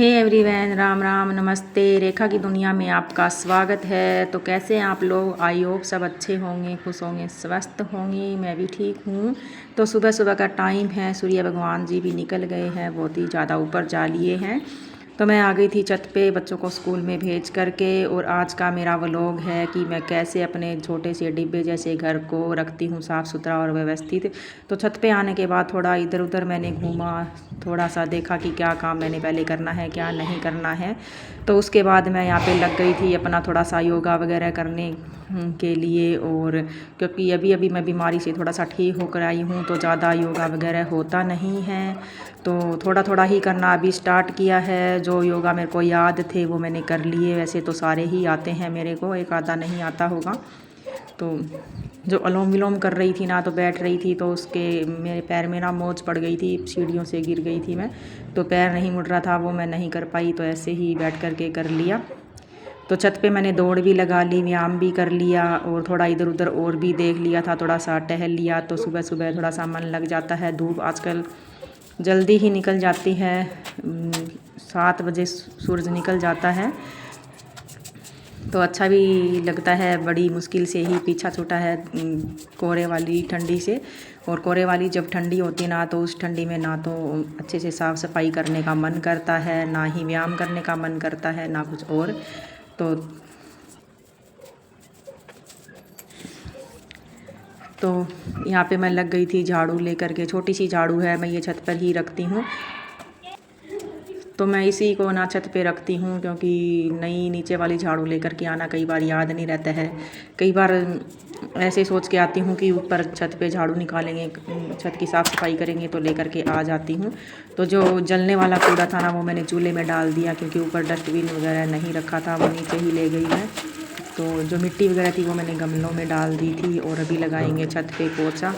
Hey everyone, Ram Ram, नमस्ते। रेखा की दुनिया में आपका स्वागत है। तो कैसे हैं आप लोग? आई होप सब अच्छे होंगे, खुश होंगे, स्वस्थ होंगे। मैं भी ठीक हूँ। तो सुबह सुबह का टाइम है, सूर्य भगवान जी भी निकल गए हैं, बहुत ही ज़्यादा ऊपर जा लिए हैं। तो मैं आ गई थी छत पे बच्चों को स्कूल में भेज करके। और आज का मेरा व्लॉग है कि मैं कैसे अपने छोटे से डिब्बे जैसे घर को रखती हूँ साफ़ सुथरा और व्यवस्थित। तो छत पे आने के बाद थोड़ा इधर उधर मैंने घूमा, थोड़ा सा देखा कि क्या काम मैंने पहले करना है, क्या नहीं करना है। तो उसके बाद मैं यहाँ पे लग गई थी अपना थोड़ा सा योगा वगैरह करने के लिए। और क्योंकि अभी अभी मैं बीमारी से थोड़ा सा ठीक होकर आई हूँ, तो ज़्यादा योगा वगैरह होता नहीं है। तो थोड़ा थोड़ा ही करना अभी स्टार्ट किया है। जो योगा मेरे को याद थे वो मैंने कर लिए। वैसे तो सारे ही आते हैं मेरे को, एक आधा नहीं आता होगा। तो जो अनुलोम विलोम कर रही थी ना, तो बैठ रही थी, तो उसके मेरे पैर में ना मोच पड़ गई थी, सीढ़ियों से गिर गई थी मैं। तो पैर नहीं मुड़ रहा था, वो मैं नहीं कर पाई, तो ऐसे ही बैठ कर के कर लिया। तो छत पे मैंने दौड़ भी लगा ली, व्यायाम भी कर लिया और थोड़ा इधर उधर और भी देख लिया था, थोड़ा सा टहल लिया। तो सुबह सुबह थोड़ा सा मन लग जाता है। धूप आजकल जल्दी ही निकल जाती है, 7 बजे सूरज निकल जाता है। तो अच्छा भी लगता है। बड़ी मुश्किल से ही पीछा छूटा है कोहरे वाली ठंडी से। और कोहरे वाली जब ठंडी होती ना, तो उस ठंडी में ना तो अच्छे से साफ़ सफाई करने का मन करता है, ना ही व्यायाम करने का मन करता है, ना कुछ और। तो यहाँ पे मैं लग गई थी झाड़ू लेकर के। छोटी सी झाड़ू है, मैं ये छत पर ही रखती हूँ। तो मैं इसी को ना छत पे रखती हूँ, क्योंकि नई नीचे वाली झाड़ू लेकर के आना कई बार याद नहीं रहता है। कई बार ऐसे सोच के आती हूँ कि ऊपर छत पे झाड़ू निकालेंगे, छत की साफ़ सफाई करेंगे, तो लेकर के आ जाती हूँ। तो जो जलने वाला कूड़ा था ना, वो मैंने चूल्हे में डाल दिया, क्योंकि ऊपर डस्टबिन वगैरह नहीं रखा था, वो नीचे ही ले गई है। तो जो मिट्टी वगैरह थी वो मैंने गमलों में डाल दी थी। और अभी लगाएंगे छत पे पोछा।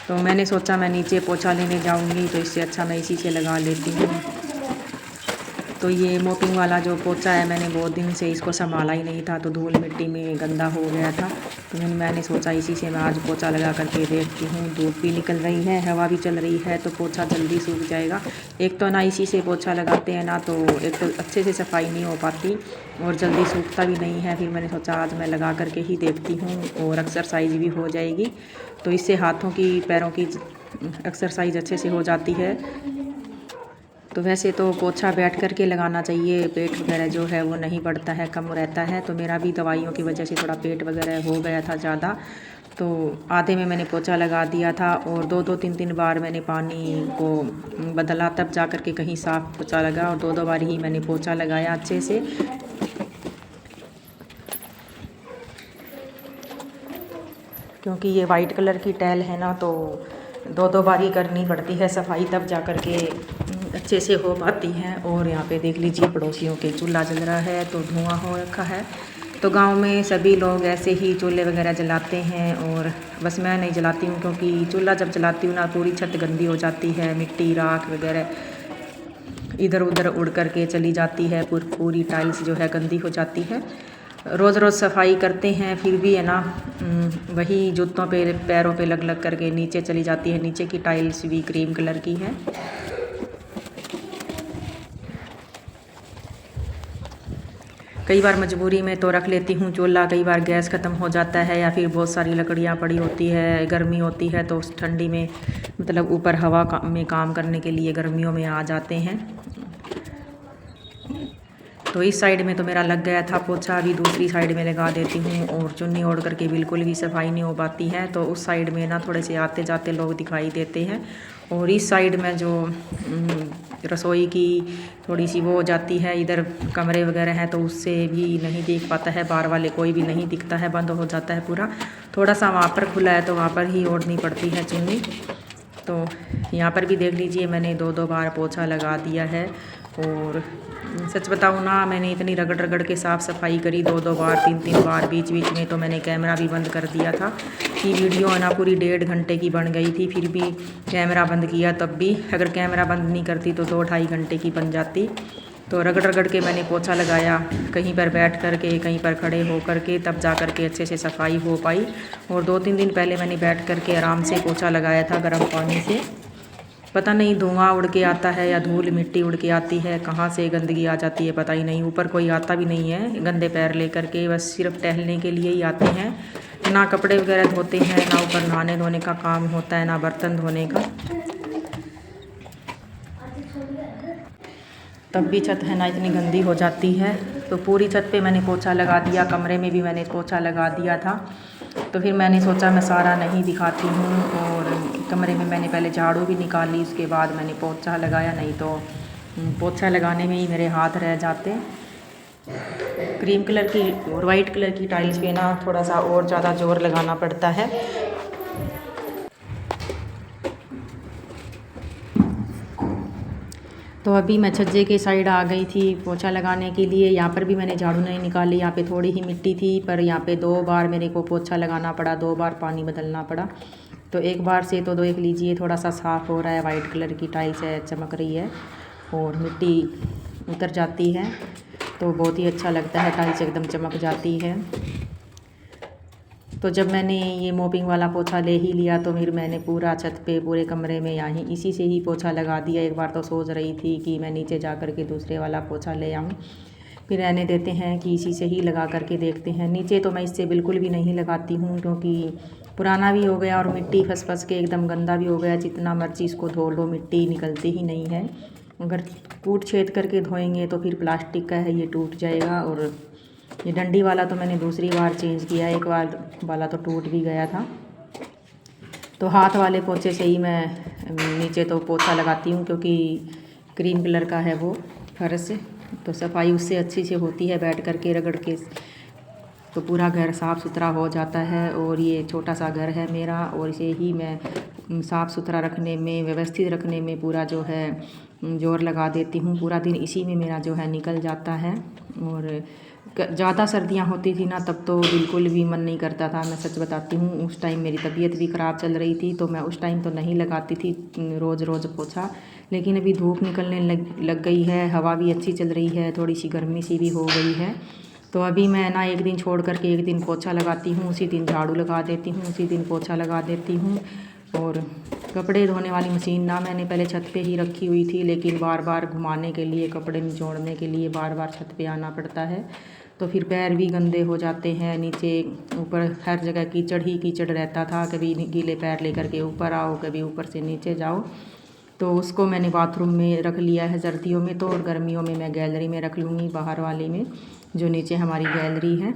तो मैंने सोचा मैं नीचे पोछा लेने जाऊँगी, तो इससे अच्छा मैं इसी से लगा लेती हूँ। तो ये मोपिंग वाला जो पोछा है, मैंने बहुत दिन से इसको संभाला ही नहीं था, तो धूल मिट्टी में गंदा हो गया था। तो मैंने सोचा इसी से मैं आज पोछा लगा करके देखती हूँ। धूप भी निकल रही है, हवा भी चल रही है, तो पोछा जल्दी सूख जाएगा। एक तो ना इसी से पोछा लगाते हैं ना, तो एक तो अच्छे से सफाई नहीं हो पाती और जल्दी सूखता भी नहीं है। फिर मैंने सोचा आज मैं लगा करके ही देखती हूँ, और एक्सरसाइज भी हो जाएगी। तो इससे हाथों की पैरों की एक्सरसाइज अच्छे से हो जाती है। तो वैसे तो पोछा बैठ कर के लगाना चाहिए, पेट वगैरह जो है वो नहीं बढ़ता है, कम रहता है। तो मेरा भी दवाइयों की वजह से थोड़ा पेट वगैरह हो गया था ज़्यादा। तो आधे में मैंने पोछा लगा दिया था, और 2-3 बार मैंने पानी को बदला, तब जा कर के कहीं साफ़ पोछा लगा। और 2 बार ही मैंने पोछा लगाया अच्छे से। क्योंकि ये वाइट कलर की टाइल है ना, तो 2 बार ही करनी पड़ती है सफाई, तब जा कर के अच्छे से हो पाती है। और यहाँ पे देख लीजिए पड़ोसियों के चूल्हा जल रहा है, तो धुआं हो रखा है। तो गांव में सभी लोग ऐसे ही चूल्हे वगैरह जलाते हैं, और बस मैं नहीं जलाती हूँ, क्योंकि चूल्हा जब जलाती हूँ ना, पूरी छत गंदी हो जाती है, मिट्टी राख वगैरह इधर उधर उड़ कर के चली जाती है, पूरी टाइल्स जो है गंदी हो जाती है। रोज़ रोज़ सफाई करते हैं, फिर भी है ना वही जूतों पे पैरों पे लग लग करके नीचे चली जाती है। नीचे की टाइल्स भी क्रीम कलर की है। कई बार मजबूरी में तो रख लेती हूँ चूल्हा, कई बार गैस ख़त्म हो जाता है, या फिर बहुत सारी लकड़ियाँ पड़ी होती है, गर्मी होती है, तो उस ठंडी में मतलब ऊपर हवा में काम करने के लिए गर्मियों में आ जाते हैं। तो इस साइड में तो मेरा लग गया था पोछा, अभी दूसरी साइड में लगा देती हूँ। और चुन्नी ओढ़ करके बिल्कुल भी सफाई नहीं हो पाती है, तो उस साइड में ना थोड़े से आते जाते लोग दिखाई देते हैं। और इस साइड में जो रसोई की थोड़ी सी वो हो जाती है, इधर कमरे वगैरह हैं, तो उससे भी नहीं दिख पाता है, बाहर वाले कोई भी नहीं दिखता है, बंद हो जाता है पूरा। थोड़ा सा वहाँ पर खुला है, तो वहाँ पर ही ओढ़नी पड़ती है चुन्नी। तो यहाँ पर भी देख लीजिए मैंने 2 बार पोछा लगा दिया है। और सच बताऊँ ना, मैंने इतनी रगड़ रगड़ के साफ़ सफाई करी 2 बार 3 बार, बीच बीच में तो मैंने कैमरा भी बंद कर दिया था कि वीडियो है ना पूरी 1.5 घंटे की बन गई थी। फिर भी कैमरा बंद किया, तब भी अगर कैमरा बंद नहीं करती तो 2-2.5 घंटे की बन जाती। तो रगड़ रगड़ के मैंने पोछा लगाया, कहीं पर बैठ कर के, कहीं पर खड़े हो कर के, तब जा कर के अच्छे से सफाई हो पाई। और 2-3 दिन पहले मैंने बैठ कर के आराम से पोछा लगाया था गर्म पानी से। पता नहीं धुआं उड़ के आता है या धूल मिट्टी उड़ के आती है, कहाँ से गंदगी आ जाती है पता ही नहीं। ऊपर कोई आता भी नहीं है गंदे पैर लेकर के, बस सिर्फ टहलने के लिए ही आते हैं। ना कपड़े वगैरह धोते हैं, ना ऊपर नहाने धोने का काम होता है, ना बर्तन धोने का। तब भी छत है ना इतनी गंदी हो जाती है। तो पूरी छत पे मैंने पोछा लगा दिया, कमरे में भी मैंने पोछा लगा दिया था। तो फिर मैंने सोचा मैं सारा नहीं दिखाती हूँ, और कमरे में मैंने पहले झाड़ू भी निकाली, उसके बाद मैंने पोछा लगाया। नहीं तो पोछा लगाने में ही मेरे हाथ रह जाते। क्रीम कलर की और वाइट कलर की टाइल्स पे ना थोड़ा सा और ज़्यादा जोर लगाना पड़ता है। तो अभी मैं छज्जे के साइड आ गई थी पोछा लगाने के लिए। यहाँ पर भी मैंने झाड़ू नहीं निकाली, यहाँ पे थोड़ी ही मिट्टी थी, पर यहाँ पे 2 बार मेरे को पोछा लगाना पड़ा, 2 बार पानी बदलना पड़ा। तो एक बार से तो देख लीजिए थोड़ा सा साफ़ हो रहा है, वाइट कलर की टाइल्स है, चमक रही है और मिट्टी उतर जाती है, तो बहुत ही अच्छा लगता है, टाइल्स एकदम चमक जाती है। तो जब मैंने ये मोपिंग वाला पोछा ले ही लिया तो फिर मैंने पूरा छत पे पूरे कमरे में यहाँ इसी से ही पोछा लगा दिया। एक बार तो सोच रही थी कि मैं नीचे जा कर के दूसरे वाला पोछा ले आऊँ, फिर रहने देते हैं कि इसी से ही लगा करके देखते हैं। नीचे तो मैं इससे बिल्कुल भी नहीं लगाती हूँ, क्योंकि पुराना भी हो गया और मिट्टी फंस फंस के एकदम गंदा भी हो गया। जितना मर्जी इसको धो लो मिट्टी निकलती ही नहीं है। अगर कूट छेद करके धोएंगे तो फिर प्लास्टिक का है, ये टूट जाएगा। और ये डंडी वाला तो मैंने दूसरी बार चेंज किया, एक बार वाला तो टूट भी गया था। तो हाथ वाले पोछे से ही मैं नीचे तो पोछा लगाती हूँ, क्योंकि क्रीम कलर का है वो फर्श, तो सफाई उससे अच्छी से होती है, बैठ कर के रगड़ के तो पूरा घर साफ़ सुथरा हो जाता है। और ये छोटा सा घर है मेरा, और इसे ही मैं साफ़ सुथरा रखने में, व्यवस्थित रखने में पूरा जो है जोर लगा देती हूँ। पूरा दिन इसी में मेरा जो है निकल जाता है। और ज़्यादा सर्दियाँ होती थी ना, तब तो बिल्कुल भी मन नहीं करता था, मैं सच बताती हूँ। उस टाइम मेरी तबीयत भी ख़राब चल रही थी, तो मैं उस टाइम तो नहीं लगाती थी रोज़ रोज़ पोछा। लेकिन अभी धूप निकलने लग गई है, हवा भी अच्छी चल रही है, थोड़ी सी गर्मी सी भी हो गई है। तो अभी मैं ना एक दिन छोड़ करके एक दिन पोछा लगाती हूँ, उसी दिन झाड़ू लगा देती हूँ, उसी दिन पोछा लगा देती हूँ। और कपड़े धोने वाली मशीन ना मैंने पहले छत पे ही रखी हुई थी, लेकिन बार बार घुमाने के लिए, कपड़े निचोड़ने के लिए बार बार छत पे आना पड़ता है, तो फिर पैर भी गंदे हो जाते हैं। नीचे ऊपर हर जगह कीचड़ ही कीचड़ रहता था, कभी गीले पैर लेकर के ऊपर आओ, कभी ऊपर से नीचे जाओ। तो उसको मैंने बाथरूम में रख लिया है सर्दियों में तो, और गर्मियों में मैं गैलरी में रख लूँगी, बाहर वाले में, जो नीचे हमारी गैलरी है।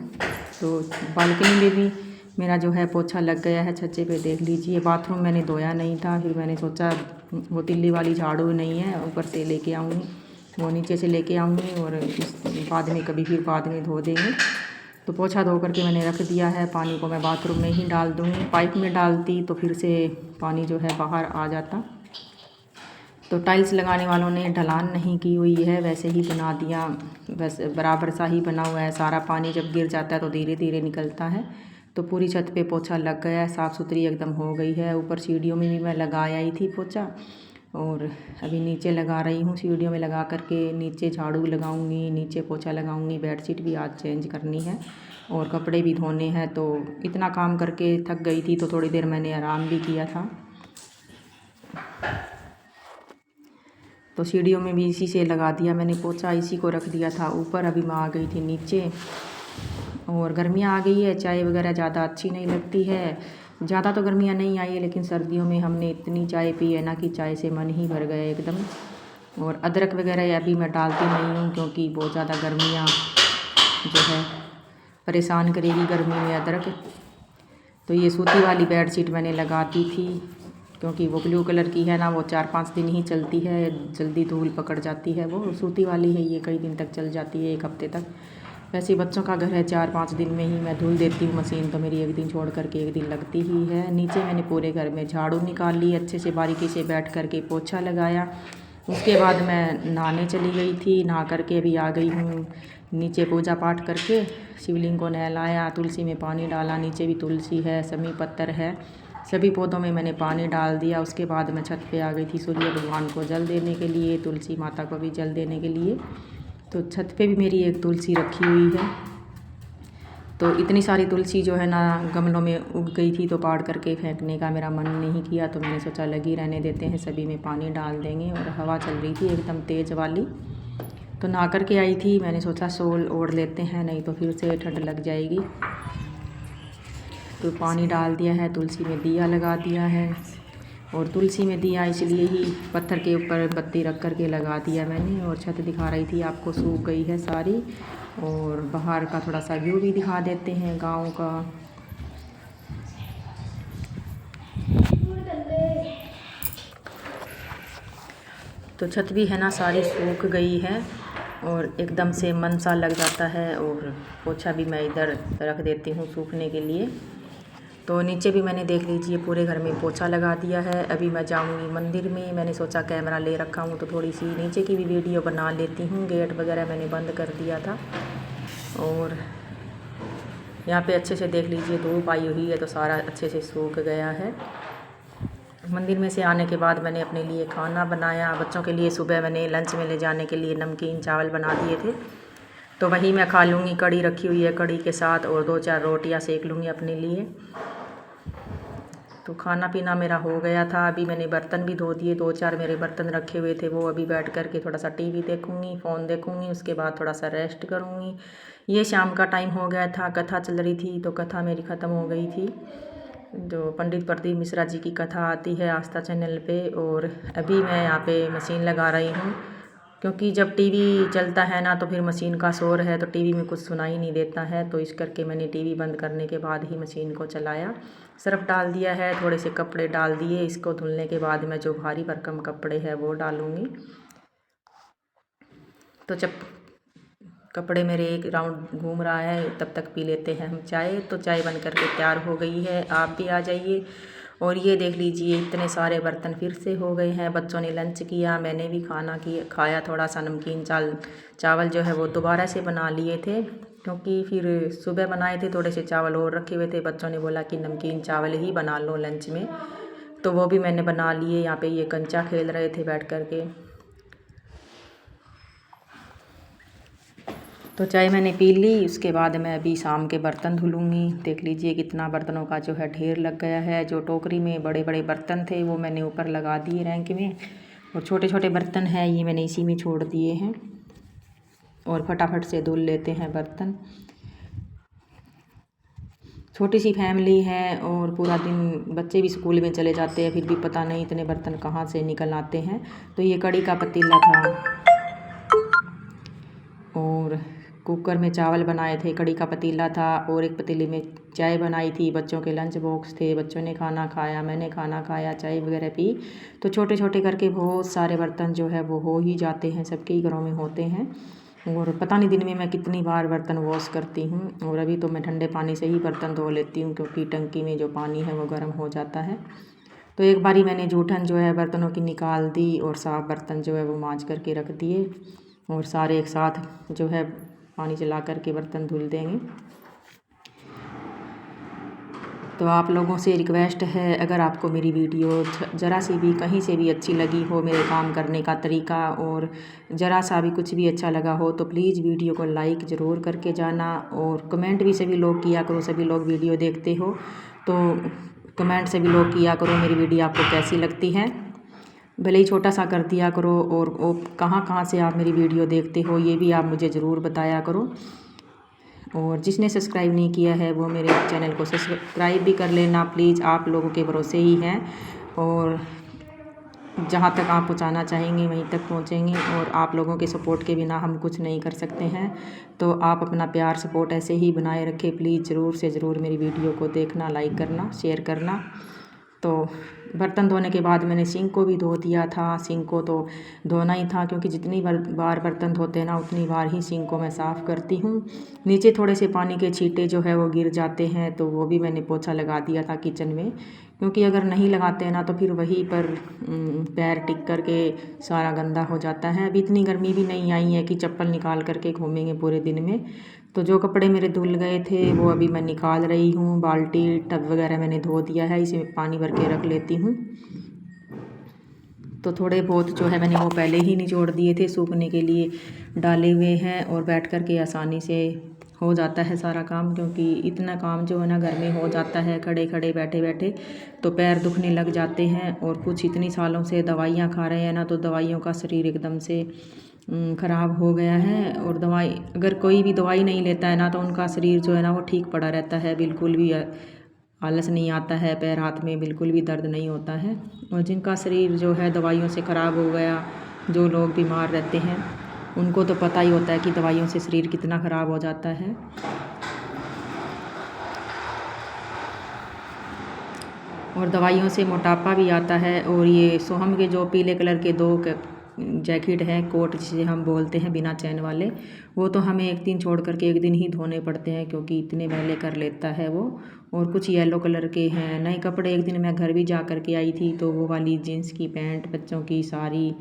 तो बालकनी में भी मेरा जो है पोछा लग गया है, छज्जे पे देख लीजिए। बाथरूम मैंने धोया नहीं था, फिर मैंने सोचा वो तिल्ली वाली झाड़ू नहीं है, ऊपर से लेके आऊँगी, वो नीचे से लेके आऊँगी, और बाद में कभी फिर बाद में धो देंगे। तो पोछा धो करके मैंने रख दिया है। पानी को मैं बाथरूम में ही डाल दूँगी, पाइप में डालती तो फिर से पानी जो है बाहर आ जाता। तो टाइल्स लगाने वालों ने ढलान नहीं की हुई है, वैसे ही बना दिया, वैसे बराबर सा ही बना हुआ है। सारा पानी जब गिर जाता है तो धीरे धीरे निकलता है। तो पूरी छत पे पोछा लग गया है, साफ़ सुथरी एकदम हो गई है। ऊपर सीढ़ियों में भी मैं लगाया ही थी पोछा, और अभी नीचे लगा रही हूँ। सीढ़ियों में लगा करके नीचे झाड़ू लगाऊंगी, नीचे पोछा लगाऊंगी। बेडशीट भी आज चेंज करनी है और कपड़े भी धोने हैं। तो इतना काम करके थक गई थी, तो थोड़ी देर मैंने आराम भी किया था। तो सीढ़ियों में भी इसी से लगा दिया मैंने पोछा, इसी को रख दिया था ऊपर। अभी मैं आ गई थी नीचे, और गर्मियाँ आ गई है, चाय वगैरह ज़्यादा अच्छी नहीं लगती है। ज़्यादा तो गर्मियाँ नहीं आई है, लेकिन सर्दियों में हमने इतनी चाय पी है ना कि चाय से मन ही भर गया एकदम। और अदरक वगैरह अभी मैं डालती नहीं हूँ, क्योंकि बहुत ज़्यादा गर्मियाँ जो है परेशान करेगी गर्मी में अदरक। तो ये सूती वाली बेडशीट मैंने लगा दी थी, क्योंकि वो ब्लू कलर की है ना, वो 4-5 दिन ही चलती है, जल्दी धूल पकड़ जाती है। वो सूती वाली है, ये कई दिन तक चल जाती है, 1 हफ्ते तक। वैसे बच्चों का घर है, 4-5 दिन में ही मैं धुल देती हूँ मशीन, तो मेरी 1 दिन छोड़ करके 1 दिन लगती ही है। नीचे मैंने पूरे घर में झाड़ू निकाल ली, अच्छे से बारीकी से बैठ करके पोछा लगाया। उसके बाद मैं नहाने चली गई थी, नहा करके अभी आ गई हूँ नीचे। पूजा पाठ करके शिवलिंग को नहलाया, तुलसी में पानी डाला, नीचे भी तुलसी है, समी पत्तर है, सभी पौधों में मैंने पानी डाल दिया। उसके बाद मैं छत पे आ गई थी सूर्य भगवान को जल देने के लिए, तुलसी माता को भी जल देने के लिए। तो छत पे भी मेरी एक तुलसी रखी हुई है। तो इतनी सारी तुलसी जो है ना गमलों में उग गई थी, तो पाड़ करके फेंकने का मेरा मन नहीं किया, तो मैंने सोचा लगी रहने देते हैं, सभी में पानी डाल देंगे। और हवा चल रही थी एकदम तेज़ वाली, तो नहा कर के आई थी, मैंने सोचा शॉल ओढ़ लेते हैं, नहीं तो फिर से ठंड लग जाएगी। तो पानी डाल दिया है, तुलसी में दिया लगा दिया है। और तुलसी में दिया इसलिए ही पत्थर के ऊपर बत्ती रख कर के लगा दिया मैंने। और छत दिखा रही थी आपको, सूख गई है सारी। और बाहर का थोड़ा सा व्यू भी दिखा देते हैं गांव का। तो छत भी है ना सारी सूख गई है और एकदम से मन सा लग जाता है। और पोछा भी मैं इधर रख देती हूँ सूखने के लिए। तो नीचे भी मैंने देख लीजिए पूरे घर में पोछा लगा दिया है। अभी मैं जाऊंगी मंदिर में, मैंने सोचा कैमरा ले रखा हूँ तो थोड़ी सी नीचे की भी वीडियो बना लेती हूँ। गेट वगैरह मैंने बंद कर दिया था। और यहाँ पे अच्छे से देख लीजिए धूप आई हुई है तो सारा अच्छे से सूख गया है। मंदिर में से आने के बाद मैंने अपने लिए खाना बनाया। बच्चों के लिए सुबह मैंने लंच में ले जाने के लिए नमकीन चावल बना दिए थे, तो वही मैं खा लूँगी। कड़ी रखी हुई है, कड़ी के साथ और 2-4 रोटियां सेक लूँगी अपने लिए। तो खाना पीना मेरा हो गया था। अभी मैंने बर्तन भी धो दिए, 2-4 मेरे बर्तन रखे हुए थे, वो अभी बैठ कर के थोड़ा सा टीवी देखूँगी, फ़ोन देखूँगी, उसके बाद थोड़ा सा रेस्ट करूँगी। ये शाम का टाइम हो गया था, कथा चल रही थी, तो कथा मेरी ख़त्म हो गई थी। जो पंडित प्रदीप मिश्रा जी की कथा आती है आस्था चैनल पे। और अभी मैं यहाँ पे मशीन लगा रही हूँ, क्योंकि जब टीवी चलता है ना तो फिर मशीन का शोर है, तो टीवी में कुछ सुनाई नहीं देता है। तो इस करके मैंने टीवी बंद करने के बाद ही मशीन को चलाया। सर्फ डाल दिया है, थोड़े से कपड़े डाल दिए। इसको धुलने के बाद मैं जो भारी भरकम कपड़े हैं वो डालूँगी। तो जब कपड़े मेरे एक राउंड घूम रहा है तब तक पी लेते हैं हम चाय। तो चाय बन करके तैयार हो गई है, आप भी आ जाइए। और ये देख लीजिए इतने सारे बर्तन फिर से हो गए हैं। बच्चों ने लंच किया, मैंने भी खाया। थोड़ा सा नमकीन चावल जो है वो दोबारा से बना लिए थे, क्योंकि फिर सुबह बनाए थे, थोड़े से चावल और रखे हुए थे। बच्चों ने बोला कि नमकीन चावल ही बना लो लंच में, तो वो भी मैंने बना लिए। यहाँ पे ये कंचा खेल रहे थे बैठ कर के। तो चाय मैंने पी ली, उसके बाद मैं अभी शाम के बर्तन धुलूँगी। देख लीजिए कितना बर्तनों का जो है ढेर लग गया है। जो टोकरी में बड़े बड़े बर्तन थे वो मैंने ऊपर लगा दिए रैंक में, और छोटे छोटे बर्तन हैं ये मैंने इसी में छोड़ दिए हैं। और फटाफट से धुल लेते हैं बर्तन। छोटी सी फैमिली है और पूरा दिन बच्चे भी स्कूल में चले जाते हैं, फिर भी पता नहीं इतने बर्तन कहाँ से निकल आते हैं। तो ये कड़ी का पतीला था, और कुकर में चावल बनाए थे, कड़ी का पतीला था, और एक पतीले में चाय बनाई थी। बच्चों के लंच बॉक्स थे, बच्चों ने खाना खाया, मैंने खाना खाया, चाय वगैरह पी। तो छोटे छोटे करके बहुत सारे बर्तन जो है वो हो ही जाते हैं, सबके ही घरों में होते हैं। और पता नहीं दिन में मैं कितनी बार बर्तन वॉश करती हूँ। और अभी तो मैं ठंडे पानी से ही बर्तन धो लेती हूँ, क्योंकि टंकी में जो पानी है वो गर्म हो जाता है। तो एक बारी मैंने जूठन जो है बर्तनों की निकाल दी, और साफ बर्तन जो है वो मांज करके रख दिए। और सारे एक साथ जो है पानी चला करके बर्तन धुल देंगे। तो आप लोगों से रिक्वेस्ट है, अगर आपको मेरी वीडियो ज़रा सी भी कहीं से भी अच्छी लगी हो, मेरे काम करने का तरीका और ज़रा सा भी कुछ भी अच्छा लगा हो, तो प्लीज़ वीडियो को लाइक ज़रूर करके जाना। और कमेंट भी सभी लोग किया करो, सभी लोग वीडियो देखते हो तो कमेंट सभी लोग किया करो मेरी वीडियो आपको कैसी लगती है। भले ही छोटा सा कर दिया करो। और कहाँ कहाँ से आप मेरी वीडियो देखते हो ये भी आप मुझे ज़रूर बताया करो। और जिसने सब्सक्राइब नहीं किया है वो मेरे चैनल को सब्सक्राइब भी कर लेना प्लीज़, आप लोगों के भरोसे ही हैं। और जहाँ तक आप पहुँचाना चाहेंगे वहीं तक पहुँचेंगे, और आप लोगों के सपोर्ट के बिना हम कुछ नहीं कर सकते हैं। तो आप अपना प्यार सपोर्ट ऐसे ही बनाए रखें प्लीज़। ज़रूर से ज़रूर मेरी वीडियो को देखना, लाइक करना, शेयर करना। तो बर्तन धोने के बाद मैंने सिंक को भी धो दिया था। सिंक को तो धोना ही था, क्योंकि जितनी बार बर्तन धोते हैं ना उतनी बार ही सिंक को मैं साफ़ करती हूँ। नीचे थोड़े से पानी के छींटे जो है वो गिर जाते हैं, तो वो भी मैंने पोछा लगा दिया था किचन में, क्योंकि अगर नहीं लगाते हैं ना तो फिर वहीं पर पैर टिक कर के सारा गंदा हो जाता है। अभी इतनी गर्मी भी नहीं आई है कि चप्पल निकाल करके घूमेंगे पूरे दिन में। तो जो कपड़े मेरे धुल गए थे वो अभी मैं निकाल रही हूँ। बाल्टी टब वगैरह मैंने धो दिया है, इसे पानी भर के रख लेती हूँ। तो थोड़े बहुत जो है मैंने वो पहले ही निचोड़ दिए थे, सूखने के लिए डाले हुए हैं, और बैठ कर के आसानी से हो जाता है सारा काम, क्योंकि इतना काम जो है ना घर में हो जाता है खड़े खड़े बैठे बैठे, तो पैर दुखने लग जाते हैं। और कुछ इतनी सालों से दवाइयाँ खा रहे हैं ना, तो दवाइयों का शरीर एकदम से ख़राब हो गया है। और दवाई, अगर कोई भी दवाई नहीं लेता है ना, तो उनका शरीर जो है ना वो ठीक पड़ा रहता है, बिल्कुल भी आलस नहीं आता है, पैर हाथ में बिल्कुल भी दर्द नहीं होता है। और जिनका शरीर जो है दवाइयों से ख़राब हो गया, जो लोग बीमार रहते हैं, उनको तो पता ही होता है कि दवाइयों से शरीर कितना ख़राब हो जाता है। और दवाइयों से मोटापा भी आता है। और ये सोहम के जो पीले कलर के 2 जैकेट हैं, कोट जिसे हम बोलते हैं बिना चैन वाले, वो तो हमें एक दिन छोड़ करके एक दिन ही धोने पड़ते हैं, क्योंकि इतने मैले कर लेता है वो। और कुछ येलो कलर के हैं नए कपड़े। एक दिन मैं घर भी जा कर के आई थी, तो वो वाली जीन्स की पैंट, बच्चों की सारी,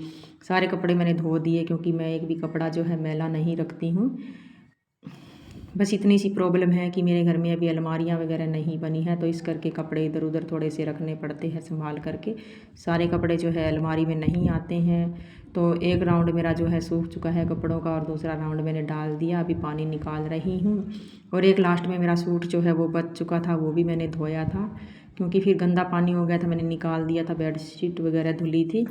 सारे कपड़े मैंने धो दिए, क्योंकि मैं एक भी कपड़ा जो है मैला नहीं रखती हूँ। बस इतनी सी प्रॉब्लम है कि मेरे घर में अभी अलमारियाँ वगैरह नहीं बनी हैं, तो इस करके कपड़े इधर उधर थोड़े से रखने पड़ते हैं संभाल करके। सारे कपड़े जो है अलमारी में नहीं आते हैं। तो एक राउंड मेरा जो है सूख चुका है कपड़ों का, और दूसरा राउंड मैंने डाल दिया, अभी पानी निकाल रही हूँ। और एक लास्ट में मेरा सूट जो है वो बच चुका था, वो भी मैंने धोया था, क्योंकि फिर गंदा पानी हो गया था, मैंने निकाल दिया था, बेडशीट वगैरह धुली थी।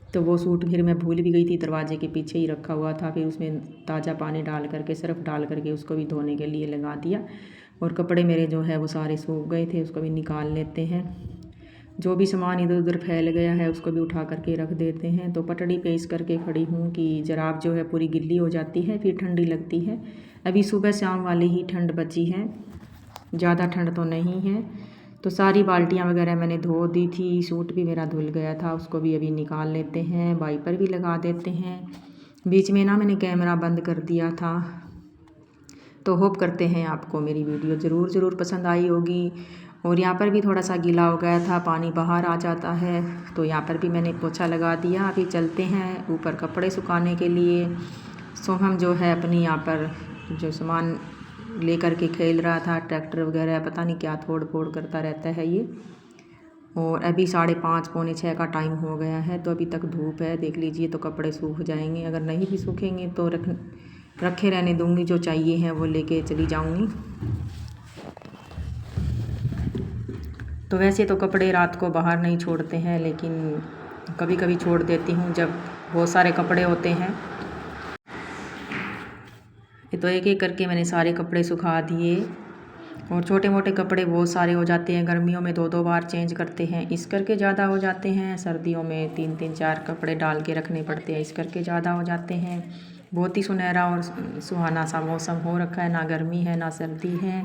तो वो सूट फिर मैं भूल भी गई थी, दरवाजे के पीछे ही रखा हुआ था। फिर उसमें ताज़ा पानी डाल करके, सर्फ़ डाल करके उसको भी धोने के लिए लगा दिया। और कपड़े मेरे जो है वो सारे सूख गए थे, उसको भी निकाल लेते हैं। जो भी सामान इधर उधर फैल गया है उसको भी उठा करके रख देते हैं। तो पटड़ी पे इस करके खड़ी हूँ कि जराब जो है पूरी गिल्ली हो जाती है, फिर ठंडी लगती है। अभी सुबह शाम वाली ही ठंड बची है, ज़्यादा ठंड तो नहीं है। तो सारी बाल्टियाँ वगैरह मैंने धो दी थी, सूट भी मेरा धुल गया था, उसको भी अभी निकाल लेते हैं, वाइपर भी लगा देते हैं। बीच में ना मैंने कैमरा बंद कर दिया था। तो होप करते हैं आपको मेरी वीडियो ज़रूर पसंद आई होगी। और यहाँ पर भी थोड़ा सा गीला हो गया था, पानी बाहर आ जाता है, तो यहाँ पर भी मैंने पोछा लगा दिया। अभी चलते हैं ऊपर कपड़े सुखाने के लिए। सोहम जो है अपनी यहाँ पर जो सामान लेकर के खेल रहा था, ट्रैक्टर वगैरह, पता नहीं क्या तोड़ फोड़ करता रहता है ये। और अभी 5:30 पौने 6 का टाइम हो गया है, तो अभी तक धूप है, देख लीजिए। तो कपड़े सूख जाएंगे, अगर नहीं भी सूखेंगे तो रखे रहने दूंगी, जो चाहिए हैं वो लेके चली जाऊंगी। तो वैसे तो कपड़े रात को बाहर नहीं छोड़ते हैं, लेकिन कभी कभी छोड़ देती हूँ जब बहुत सारे कपड़े होते हैं। तो एक एक करके मैंने सारे कपड़े सुखा दिए। और छोटे मोटे कपड़े बहुत सारे हो जाते हैं, गर्मियों में 2-2 बार चेंज करते हैं, इस करके ज़्यादा हो जाते हैं। सर्दियों में 3-3 4 कपड़े डाल के रखने पड़ते हैं, इस करके ज़्यादा हो जाते हैं। बहुत ही सुनहरा और सुहाना सा मौसम हो रखा है, ना गर्मी है ना सर्दी है।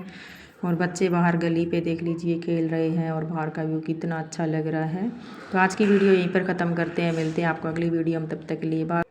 और बच्चे बाहर गली पे देख लीजिए खेल रहे हैं, और बाहर का व्यू कितना अच्छा लग रहा है। तो आज की वीडियो यहीं पर ख़त्म करते हैं, मिलते हैं आपको अगली वीडियो में, तब तक के लिए बाय।